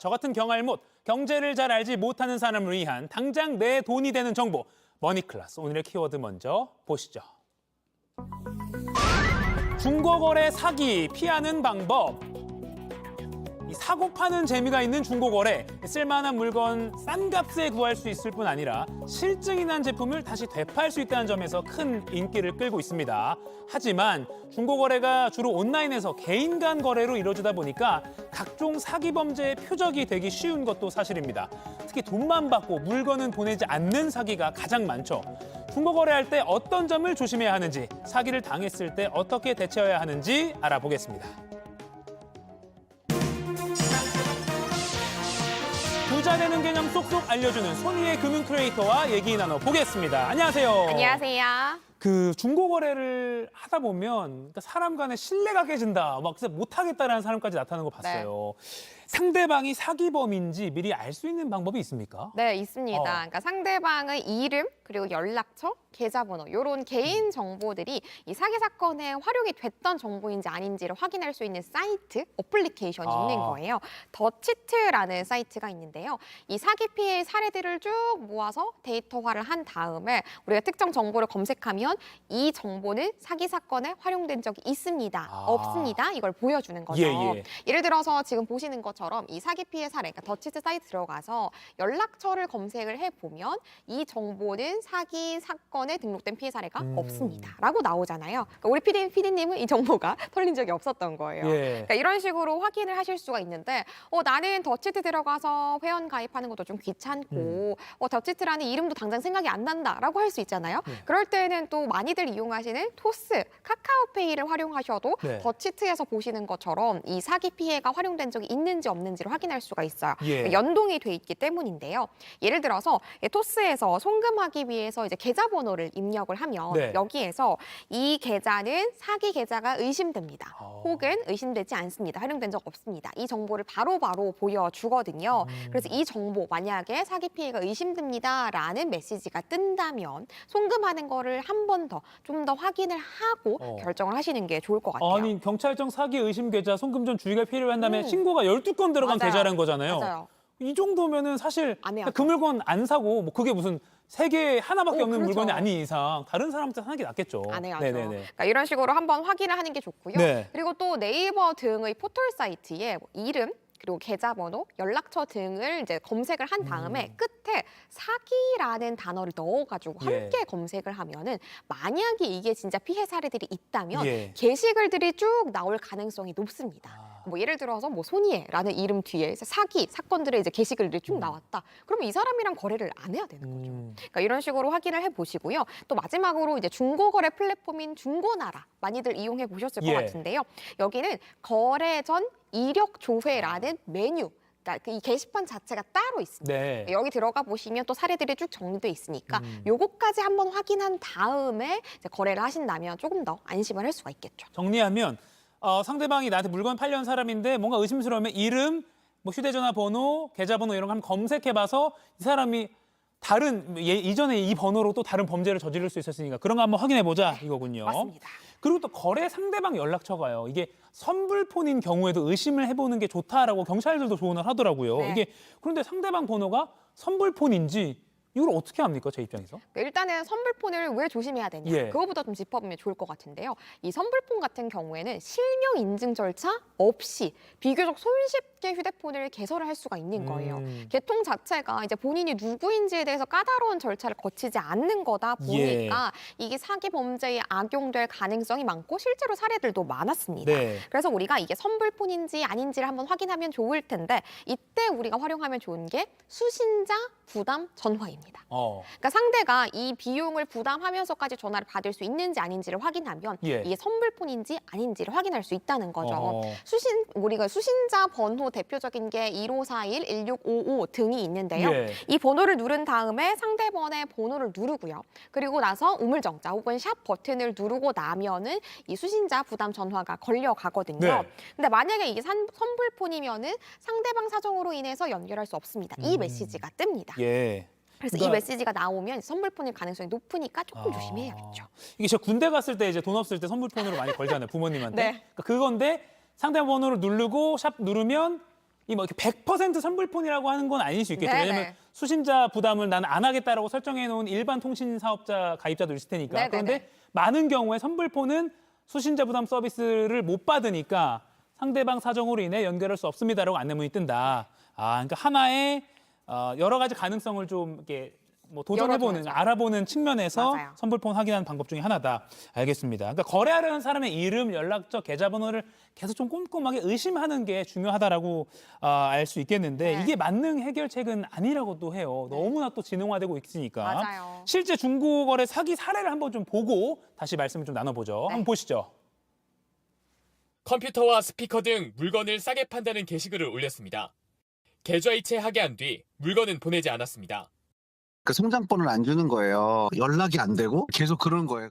저 같은 경알못, 경제를 잘 알지 못하는 사람을 위한 당장 내 돈이 되는 정보. 머니클래스, 오늘의 키워드 먼저 보시죠. 중고거래 사기 피하는 방법. 이 사고 파는 재미가 있는 중고거래, 쓸만한 물건 싼 값에 구할 수 있을 뿐 아니라 실증이 난 제품을 다시 되팔 수 있다는 점에서 큰 인기를 끌고 있습니다. 하지만 중고거래가 주로 온라인에서 개인 간 거래로 이루어지다 보니까 각종 사기 범죄의 표적이 되기 쉬운 것도 사실입니다. 특히 돈만 받고 물건은 보내지 않는 사기가 가장 많죠. 중고거래할 때 어떤 점을 조심해야 하는지, 사기를 당했을 때 어떻게 대처해야 하는지 알아보겠습니다. 부자 되는 개념 쏙쏙 알려주는 손희의 금융 크리에이터와 얘기 나눠보겠습니다. 안녕하세요. 안녕하세요. 그 중고거래를 하다 보면 그러니까 사람 간의 신뢰가 깨진다, 막 진짜 못하겠다라는 사람까지 나타나는 거 봤어요. 상대방이 사기범인지 미리 알 수 있는 방법이 있습니까? 네, 있습니다. 그러니까 상대방의 이름, 그리고 연락처, 계좌번호, 이런 개인 정보들이 이 사기 사건에 활용이 됐던 정보인지 아닌지를 확인할 수 있는 사이트, 어플리케이션이 있는 거예요. 더치트라는 사이트가 있는데요. 이 사기 피해 사례들을 쭉 모아서 데이터화를 한 다음에 우리가 특정 정보를 검색하면 이 정보는 사기 사건에 활용된 적이 있습니다, 없습니다, 이걸 보여주는 거죠. 예를 들어서 지금 보시는 것처럼 이 사기 피해 사례, 그러니까 더치트 사이트 들어가서 연락처를 검색을 해보면 이 정보는 사기 사건에 등록된 피해 사례가 없습니다 라고 나오잖아요. 그러니까 우리 PD님은 이 정보가 털린 적이 없었던 거예요. 그러니까 이런 식으로 확인을 하실 수가 있는데 나는 더치트 들어가서 회원 가입하는 것도 좀 귀찮고 더치트라는 이름도 당장 생각이 안 난다라고 할 수 있잖아요. 그럴 때는 또 많이들 이용하시는 토스, 카카오페이를 활용하셔도 더치트에서 보시는 것처럼 이 사기 피해가 활용된 적이 있는지 없는지를 확인할 수가 있어요. 그러니까 연동이 돼 있기 때문인데요. 예를 들어서 토스에서 송금하기 위해서 이제 계좌번호를 입력을 하면 여기에서 이 계좌는 사기 계좌가 의심됩니다. 혹은 의심되지 않습니다. 활용된 적 없습니다. 이 정보를 바로바로 보여주거든요. 그래서 이 정보, 만약에 사기 피해가 의심됩니다라는 메시지가 뜬다면 송금하는 거를 한 번 더, 좀 더 확인을 하고 결정을 하시는 게 좋을 것 같아요. 아니, 경찰청 사기 의심 계좌 송금 전 주의가 필요한다면 신고가 12건 들어간 계좌라는 거잖아요. 맞아요. 이 정도면은 사실 안 해요. 그 물건 안 사고 뭐 그게 무슨 세계에 하나밖에 없는 물건이 아닌 이상 다른 사람한테 사는 게 낫겠죠. 안 해야죠. 그러니까 이런 식으로 한번 확인을 하는 게 좋고요. 그리고 또 네이버 등의 포털 사이트에 이름, 그리고 계좌번호, 연락처 등을 이제 검색을 한 다음에 끝에 사기라는 단어를 넣어가지고 함께 검색을 하면은 만약에 이게 진짜 피해 사례들이 있다면 게시글들이 쭉 나올 가능성이 높습니다. 뭐 예를 들어서 뭐 손희애라는 이름 뒤에 사기 사건들의 이제 게시글들이 쭉 나왔다. 그러면 이 사람이랑 거래를 안 해야 되는 거죠. 그러니까 이런 식으로 확인을 해보시고요. 또 마지막으로 이제 중고거래 플랫폼인 중고나라 많이들 이용해 보셨을 것 같은데요. 여기는 거래 전 이력 조회라는 메뉴, 그러니까 이 게시판 자체가 따로 있습니다. 여기 들어가 보시면 또 사례들이 쭉 정리돼 있으니까 요거까지 한번 확인한 다음에 이제 거래를 하신다면 조금 더 안심을 할 수가 있겠죠. 정리하면 상대방이 나한테 물건 팔려는 사람인데 뭔가 의심스러우면 이름, 뭐 휴대전화 번호, 계좌번호 이런 거 한번 검색해봐서 이 사람이 다른 이전에 이 번호로 또 다른 범죄를 저지를 수 있었으니까 그런 거 한번 확인해보자 이거군요. 맞습니다. 그리고 또 거래 상대방 연락처가요. 이게 선불폰인 경우에도 의심을 해보는 게 좋다라고 경찰들도 조언을 하더라고요. 이게 그런데 상대방 번호가 선불폰인지 이걸 어떻게 합니까, 제 입장에서? 일단은 선불폰을 왜 조심해야 되냐, 그거부터 좀 짚어보면 좋을 것 같은데요. 이 선불폰 같은 경우에는 실명 인증 절차 없이 비교적 손쉽게 휴대폰을 개설을 할 수가 있는 거예요. 개통 자체가 이제 본인이 누구인지에 대해서 까다로운 절차를 거치지 않는 거다 보니까 이게 사기 범죄에 악용될 가능성이 많고 실제로 사례들도 많았습니다. 그래서 우리가 이게 선불폰인지 아닌지를 한번 확인하면 좋을 텐데 이때 우리가 활용하면 좋은 게 수신자 부담 전화입니다. 그러니까 상대가 이 비용을 부담하면서까지 전화를 받을 수 있는지 아닌지를 확인하면 이게 선불폰인지 아닌지를 확인할 수 있다는 거죠. 우리가 수신자 번호 대표적인 게 1541, 1655 등이 있는데요. 이 번호를 누른 다음에 상대방의 번호를 누르고요. 그리고 나서 우물정자 혹은 샵 버튼을 누르고 나면은 이 수신자 부담 전화가 걸려가거든요. 근데 만약에 이게 선불폰이면은 상대방 사정으로 인해서 연결할 수 없습니다. 이 메시지가 뜹니다. 그래서 이 메시지가 나오면 선불폰일 가능성이 높으니까 조금 조심해야겠죠. 이게 제가 군대 갔을 때 이제 돈 없을 때 선불폰으로 많이 걸잖아요, 부모님한테. 그러니까 그건데 상대방 번호를 누르고 샵 누르면 이 뭐 이렇게 100% 선불폰이라고 하는 건 아닐 수 있겠죠. 네네. 왜냐하면 수신자 부담을 나는 안 하겠다라고 설정해 놓은 일반 통신 사업자 가입자도 있을 테니까. 네네네. 그런데 많은 경우에 선불폰은 수신자 부담 서비스를 못 받으니까 상대방 사정으로 인해 연결할 수 없습니다라고 안내문이 뜬다. 그러니까 하나의 여러 가지 가능성을 좀 이렇게 뭐 도전해보는, 열어줘야죠. 알아보는 측면에서 맞아요. 선불폰 확인하는 방법 중에 하나다. 알겠습니다. 그러니까 거래하려는 사람의 이름, 연락처, 계좌번호를 계속 좀 꼼꼼하게 의심하는 게 중요하다라고 알 수 있겠는데 네. 이게 만능 해결책은 아니라고 또 해요. 너무나 또 진흥화되고 있으니까. 맞아요. 실제 중고거래 사기 사례를 한번 좀 보고 다시 말씀을 좀 나눠보죠. 네. 한번 보시죠. 컴퓨터와 스피커 등 물건을 싸게 판다는 게시글을 올렸습니다. 계좌이체 하게 한 뒤 물건은 보내지 않았습니다. 그 송장번호를 안 주는 거예요. 연락이 안 되고 계속 그런 거예요.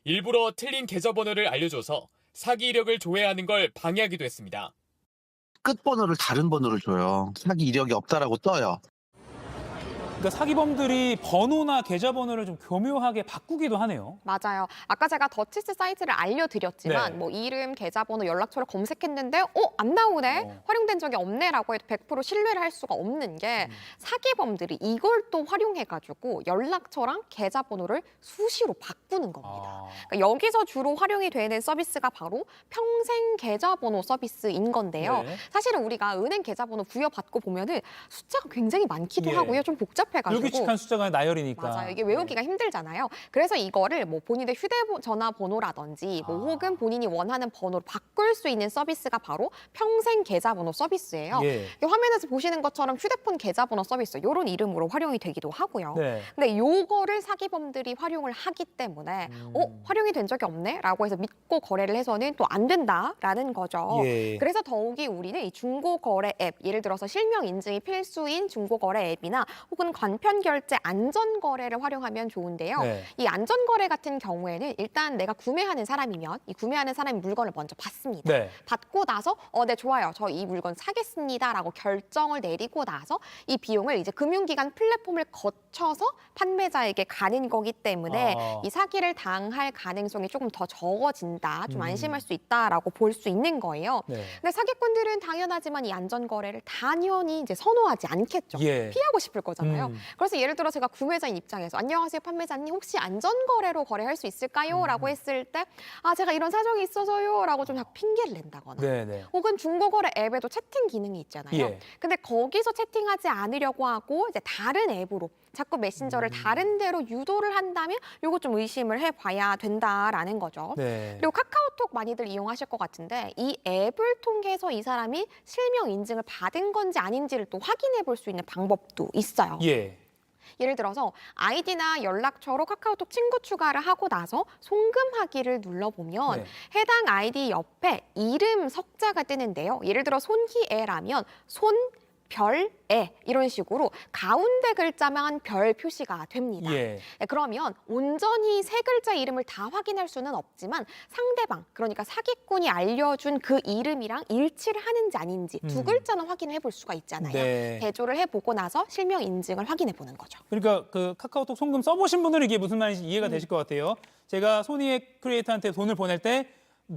일부러 틀린 계좌번호를 알려줘서 사기 이력을 조회하는 걸 방해하기도 했습니다. 끝번호를 다른 번호를 줘요. 사기 이력이 없다라고 떠요. 그러니까 사기범들이 번호나 계좌번호를 좀 교묘하게 바꾸기도 하네요. 맞아요. 아까 제가 더치스 사이트를 알려드렸지만 네. 뭐 이름, 계좌번호, 연락처를 검색했는데 안 나오네? 활용된 적이 없네라고 해도 100% 신뢰를 할 수가 없는 게 사기범들이 이걸 또 활용해가지고 연락처랑 계좌번호를 수시로 바꾸는 겁니다. 그러니까 여기서 주로 활용이 되는 서비스가 바로 평생 계좌번호 서비스인 건데요. 네. 사실은 우리가 은행 계좌번호 부여받고 보면은 숫자가 굉장히 많기도 예. 하고요. 좀 복잡해가지고. 불규칙한 숫자가 나열이니까. 맞아요. 이게 외우기가 힘들잖아요. 그래서 이거를 뭐 본인의 휴대전화 번호라든지 뭐 혹은 본인이 원하는 번호로 바꿀 수 있는 서비스가 바로 평생 계좌번호 서비스예요. 예. 이게 화면에서 보시는 것처럼 휴대폰 계좌번호 서비스 이런 이름으로 활용이 되기도 하고요. 네. 근데 요거를 사기범들이 활용을 하기 때문에 활용이 된 적이 없네? 라고 해서 믿고 거래를 해서는 또 안 된다라는 거죠. 예. 그래서 더욱이 우리는 이 중고거래 앱, 예를 들어서 실명 인증이 필수인 중고거래 앱이나 혹은 간편결제 안전거래를 활용하면 좋은데요. 네. 이 안전거래 같은 경우에는 일단 내가 구매하는 사람이면 이 구매하는 사람이 물건을 먼저 받습니다. 네. 받고 나서 네 좋아요. 저 이 물건 사겠습니다라고 결정을 내리고 나서 이 비용을 이제 금융기관 플랫폼을 거쳐서 판매자에게 가는 거기 때문에 이 사기를 당할 가능성이 조금 더 적어진다. 좀 안심할 수 있다라고 볼 수 있는 거예요. 네. 근데 사기꾼들은 당연하지만 이 안전거래를 당연히 이제 선호하지 않겠죠. 예. 피하고 싶을 거잖아요. 음. 그래서 예를 들어 제가 구매자인 입장에서 안녕하세요 판매자님 혹시 안전거래로 거래할 수 있을까요? 라고 했을 때 제가 이런 사정이 있어서요 라고 좀 자꾸 핑계를 낸다거나 네네. 혹은 중고거래 앱에도 채팅 기능이 있잖아요. 예. 근데 거기서 채팅하지 않으려고 하고 이제 다른 앱으로 자꾸 메신저를 다른 데로 유도를 한다면 요거 좀 의심을 해봐야 된다라는 거죠. 네. 그리고 카카오톡 많이들 이용하실 것 같은데 이 앱을 통해서 이 사람이 실명 인증을 받은 건지 아닌지를 또 확인해 볼 수 있는 방법도 있어요. 예. 예를 들어서 아이디나 연락처로 카카오톡 친구 추가를 하고 나서 송금하기를 눌러보면 네. 해당 아이디 옆에 이름 석자가 뜨는데요. 예를 들어 손희애라면 별애 이런 식으로 가운데 글자만 별 표시가 됩니다. 예. 네, 그러면 온전히 세 글자 이름을 다 확인할 수는 없지만 상대방, 그러니까 사기꾼이 알려준 그 이름이랑 일치를 하는지 아닌지 두 글자는 확인해 볼 수가 있잖아요. 네. 대조를 해보고 나서 실명 인증을 확인해 보는 거죠. 그러니까 그 카카오톡 송금 써보신 분들은 이게 무슨 말인지 이해가 되실 것 같아요. 제가 소니의 크리에이터한테 돈을 보낼 때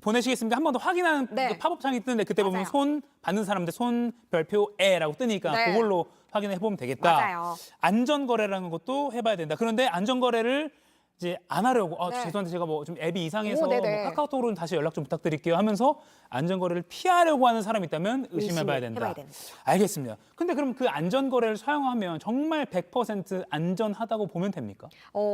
보내시겠습니까? 한 번 더 확인하는 네. 그 팝업창이 뜨는데 그때 보면 맞아요. 손 받는 사람인데 손 별표 에라고 뜨니까 네. 그걸로 확인해 보면 되겠다. 맞아요. 안전거래라는 것도 해봐야 된다. 그런데 안전거래를 이제 안 하려고 네. 죄송한데 제가 뭐 좀 앱이 이상해서 오, 네네. 뭐 카카오톡으로는 다시 연락 좀 부탁드릴게요 하면서 안전거래를 피하려고 하는 사람이 있다면 의심해봐야 된다. 해봐야 되는 거죠. 알겠습니다. 근데 그럼 그 안전거래를 사용하면 정말 100% 안전하다고 보면 됩니까?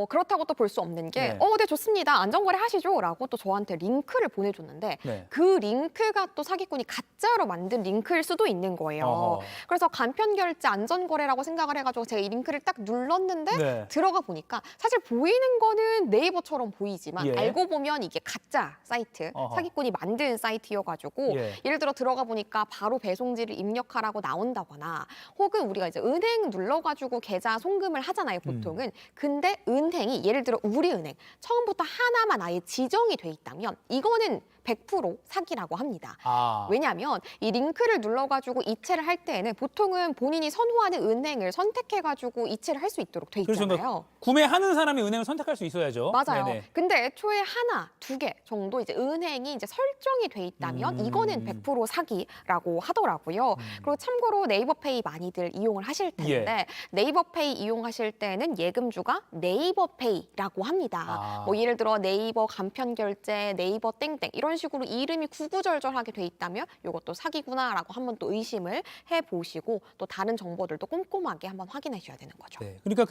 그렇다고 또 볼 수 없는 게, 네. 네, 좋습니다. 안전거래 하시죠. 라고 또 저한테 링크를 보내줬는데, 네. 그 링크가 또 사기꾼이 가짜로 만든 링크일 수도 있는 거예요. 어허. 그래서 간편결제 안전거래라고 생각을 해가지고 제가 이 링크를 딱 눌렀는데, 네. 들어가 보니까 사실 보이는 거는 네이버처럼 보이지만 예. 알고 보면 이게 가짜 사이트, 어허. 사기꾼이 만든 사이트여가지고 예. 예를 들어 들어가 보니까 바로 배송지를 입력하라고 나온다거나 혹은 우리가 이제 은행 눌러가지고 계좌 송금을 하잖아요, 보통은. 근데 은행이 예를 들어 우리은행 처음부터 하나만 아예 지정이 돼 있다면 이거는 100% 사기라고 합니다. 아. 왜냐하면 이 링크를 눌러가지고 이체를 할 때에는 보통은 본인이 선호하는 은행을 선택해가지고 이체를 할 수 있도록 돼 그렇죠. 있잖아요. 그러니까 구매하는 사람이 은행을 선택할 수 있어야죠. 맞아요. 네네. 근데 애초에 하나, 두 개 정도 이제 은행이 이제 설정이 돼 있다면 이거는 100% 사기라고 하더라고요. 그리고 참고로 네이버페이 많이들 이용을 하실 텐데 네이버페이 이용하실 때는 예금주가 네이버페이라고 합니다. 아. 뭐 예를 들어 네이버 간편결제, 네이버 땡땡 이런 식으로 이름이 구구절절하게 돼 있다면 이것도 사기구나라고 한번 또 의심을 해보시고 또 다른 정보들도 꼼꼼하게 한번 확인하셔야 되는 거죠. 네. 그러니까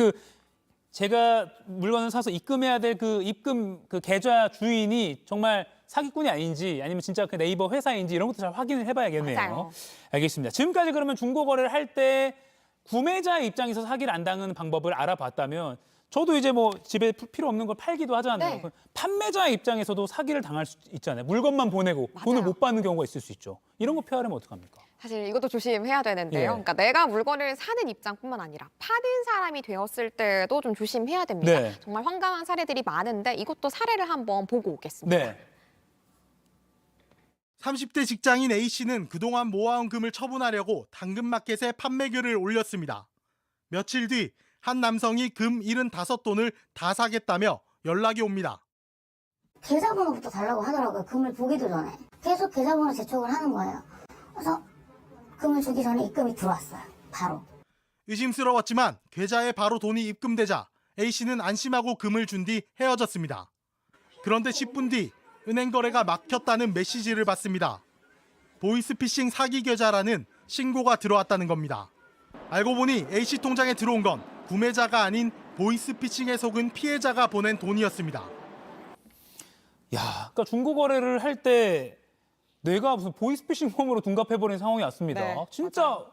제가 물건을 사서 입금해야 될 그 입금 그 계좌 주인이 정말 사기꾼이 아닌지 아니면 진짜 그 네이버 회사인지 이런 것도 잘 확인을 해봐야겠네요. 맞아요. 알겠습니다. 지금까지 그러면 중고거래를 할 때 구매자 입장에서 사기를 안 당하는 방법을 알아봤다면 저도 이제 뭐 집에 필요 없는 걸 팔기도 하잖아요. 네. 판매자 입장에서도 사기를 당할 수 있잖아요. 물건만 보내고 돈을 맞아요. 못 받는 경우가 있을 수 있죠. 이런 거 피하려면 어떡합니까? 사실 이것도 조심해야 되는데요. 예. 그러니까 내가 물건을 사는 입장뿐만 아니라 파는 사람이 되었을 때도 좀 조심해야 됩니다. 네. 정말 황당한 사례들이 많은데 이것도 사례를 한번 보고 오겠습니다. 네. 30대 직장인 A씨는 그동안 모아온 금을 처분하려고 당근마켓에 판매글을 올렸습니다. 며칠 뒤 한 남성이 금 75돈을 다 사겠다며 연락이 옵니다. 계좌번호부터 달라고 하더라고요. 금을 보기도 전에. 계속 계좌번호 재촉을 하는 거예요. 그래서 금을 주기 전에 입금이 들어왔어요. 바로. 의심스러웠지만 계좌에 바로 돈이 입금되자 A씨는 안심하고 금을 준 뒤 헤어졌습니다. 그런데 10분 뒤 은행 거래가 막혔다는 메시지를 받습니다. 보이스피싱 사기 계좌라는 신고가 들어왔다는 겁니다. 알고 보니 A씨 통장에 들어온 건 구매자가 아닌 보이스피싱에 속은 피해자가 보낸 돈이었습니다. 야, 그러니까 중고거래를 할 때 내가 무슨 보이스피싱 폼으로 둔갑해버린 상황이 왔습니다. 네, 진짜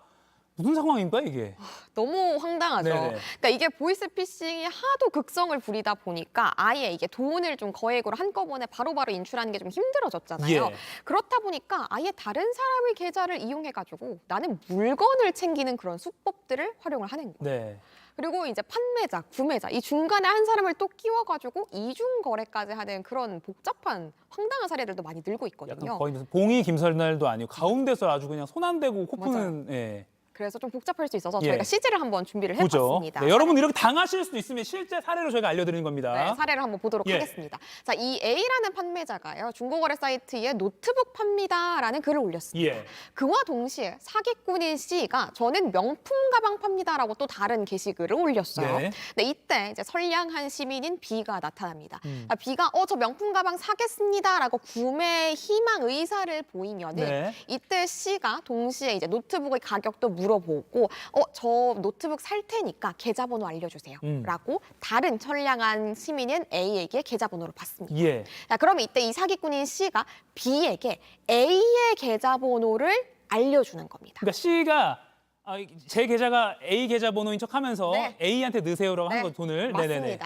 무슨 상황인가 이게? 너무 황당하죠. 네네. 그러니까 이게 보이스피싱이 하도 극성을 부리다 보니까 아예 이게 돈을 좀 거액으로 한꺼번에 바로바로 인출하는 게 좀 힘들어졌잖아요. 예. 그렇다 보니까 아예 다른 사람의 계좌를 이용해가지고 나는 물건을 챙기는 그런 수법들을 활용을 하는 거예요. 네. 그리고 이제 판매자, 구매자 이 중간에 한 사람을 또 끼워가지고 이중 거래까지 하는 그런 복잡한 황당한 사례들도 많이 늘고 약간 있거든요. 거의 무슨 봉이 김설날도 아니고 가운데서 아주 그냥 손 안 대고 코 푸는 예. 그래서 좀 복잡할 수 있어서 예. 저희가 CG를 한번 준비를 보죠. 해봤습니다. 네, 여러분 이렇게 당하실 수도 있으면 실제 사례로 저희가 알려드리는 겁니다. 네, 사례를 한번 보도록 예. 하겠습니다. 자, 이 A라는 판매자가요. 중고거래 사이트에 노트북 팝니다라는 글을 올렸습니다. 예. 그와 동시에 사기꾼인 C가 저는 명품 가방 팝니다라고 또 다른 게시글을 올렸어요. 네. 근데 이때 이제 선량한 시민인 B가 나타납니다. 음. B가 저 명품 가방 사겠습니다라고 구매 희망 의사를 보이면은 네. 이때 C가 동시에 이제 노트북의 가격도 물어보고 저 노트북 살 테니까 계좌번호 알려주세요. 라고 다른 선량한 시민인 A에게 계좌번호를 받습니다. 예. 자, 그러면 이때 이 사기꾼인 C가 B에게 A의 계좌번호를 알려주는 겁니다. 그러니까 C가 제 계좌가 A 계좌번호인 척하면서 네. A한테 넣으세요라고 하는 네, 거 돈을. 맞습니다. 네네네.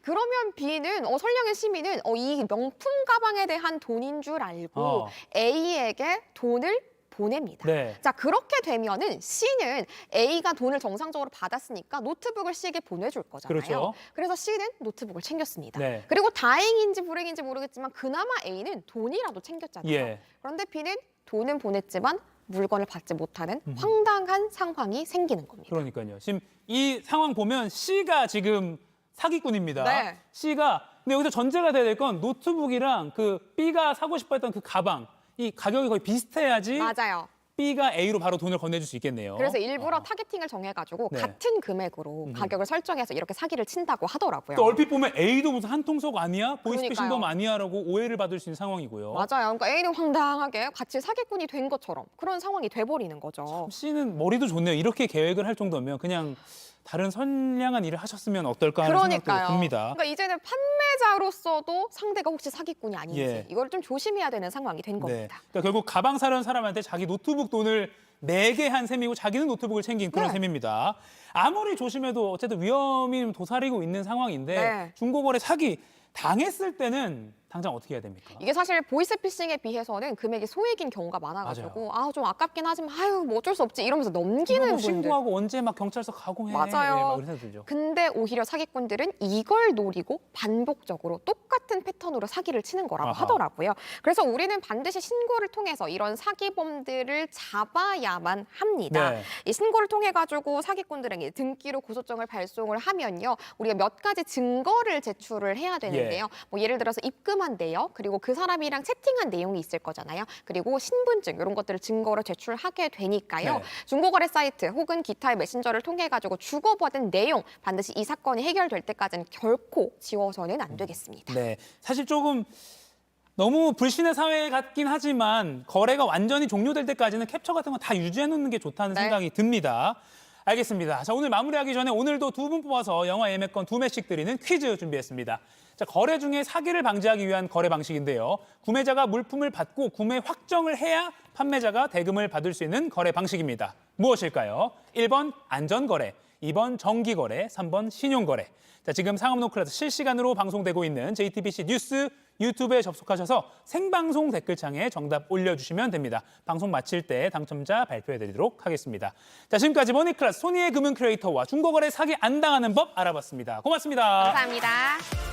그러면 B는 선량한 시민은 이 명품 가방에 대한 돈인 줄 알고 A에게 돈을 보냅니다. 네. 자, 그렇게 되면은 C는 A가 돈을 정상적으로 받았으니까 노트북을 C에게 보내줄 거잖아요. 그렇죠. 그래서 C는 노트북을 챙겼습니다. 네. 그리고 다행인지 불행인지 모르겠지만 그나마 A는 돈이라도 챙겼잖아요. 예. 그런데 B는 돈은 보냈지만 물건을 받지 못하는 황당한 상황이 생기는 겁니다. 그러니까요. 지금 이 상황 보면 C가 지금 사기꾼입니다. 네. C가 근데 여기서 전제가 돼야 될 건 노트북이랑 B가 사고 싶어했던 그 가방 이 가격이 거의 비슷해야지 맞아요. B가 A로 바로 돈을 건네줄 수 있겠네요. 그래서 일부러 타겟팅을 정해가지고 네. 같은 금액으로 가격을 설정해서 이렇게 사기를 친다고 하더라고요. 또 얼핏 보면 A도 무슨 한통속 아니야? 보이스피싱범 그러니까요. 아니야라고 오해를 받을 수 있는 상황이고요. 맞아요. 그러니까 A는 황당하게 같이 사기꾼이 된 것처럼 그런 상황이 돼버리는 거죠. C는 머리도 좋네요. 이렇게 계획을 할 정도면 그냥 다른 선량한 일을 하셨으면 어떨까 하는 생각도 그러니까요. 듭니다. 그러니까 이제는 판매자로서도 상대가 혹시 사기꾼이 아닌지 예. 이걸 좀 조심해야 되는 상황이 된 네. 겁니다. 그러니까 결국 가방 사려는 사람한테 자기 노트북 돈을 내게 한 셈이고 자기는 노트북을 챙긴 그런 네. 셈입니다. 아무리 조심해도 어쨌든 위험이 도사리고 있는 상황인데 네. 중고거래 사기 당했을 때는 당장 어떻게 해야 됩니까? 이게 사실 보이스피싱에 비해서는 금액이 소액인 경우가 많아가지고 좀 아깝긴 하지만 아유 뭐 어쩔 수 없지 이러면서 넘기는 뭐 분들. 신고하고 언제 막 경찰서 가고 해. 맞아요. 막 이런 생각 들죠. 근데 오히려 사기꾼들은 이걸 노리고 반복적으로 똑같은 패턴으로 사기를 치는 거라고 아하. 하더라고요. 그래서 우리는 반드시 신고를 통해서 이런 사기범들을 잡아야만 합니다. 네. 이 신고를 통해 가지고 사기꾼들에게 등기로 고소장을 발송을 하면요, 우리가 몇 가지 증거를 제출을 해야 되는데요. 뭐 예를 들어서 입금한 내역, 그리고 그 사람이랑 채팅한 내용이 있을 거잖아요. 그리고 신분증 이런 것들을 증거로 제출하게 되니까요. 네. 중고거래 사이트 혹은 기타의 메신저를 통해 가지고 주고받은 내용 반드시 이 사건이 해결될 때까지는 결코 지워서는 안 되겠습니다. 네, 사실 조금 너무 불신의 사회 같긴 하지만 거래가 완전히 종료될 때까지는 캡처 같은 거 다 유지해 놓는 게 좋다는 네. 생각이 듭니다. 알겠습니다. 자, 오늘 마무리하기 전에 오늘도 두 분 뽑아서 영화 예매권 2매씩 드리는 퀴즈 준비했습니다. 자, 거래 중에 사기를 방지하기 위한 거래 방식인데요. 구매자가 물품을 받고 구매 확정을 해야 판매자가 대금을 받을 수 있는 거래 방식입니다. 무엇일까요? 1번 안전거래, 2번 정기거래, 3번 신용거래. 자, 지금 상업노클에서 실시간으로 방송되고 있는 JTBC 뉴스 유튜브에 접속하셔서 생방송 댓글창에 정답 올려주시면 됩니다. 방송 마칠 때 당첨자 발표해드리도록 하겠습니다. 자, 지금까지 머니클래스 손희의 금융 크리에이터와 중고거래 사기 안 당하는 법 알아봤습니다. 고맙습니다. 감사합니다.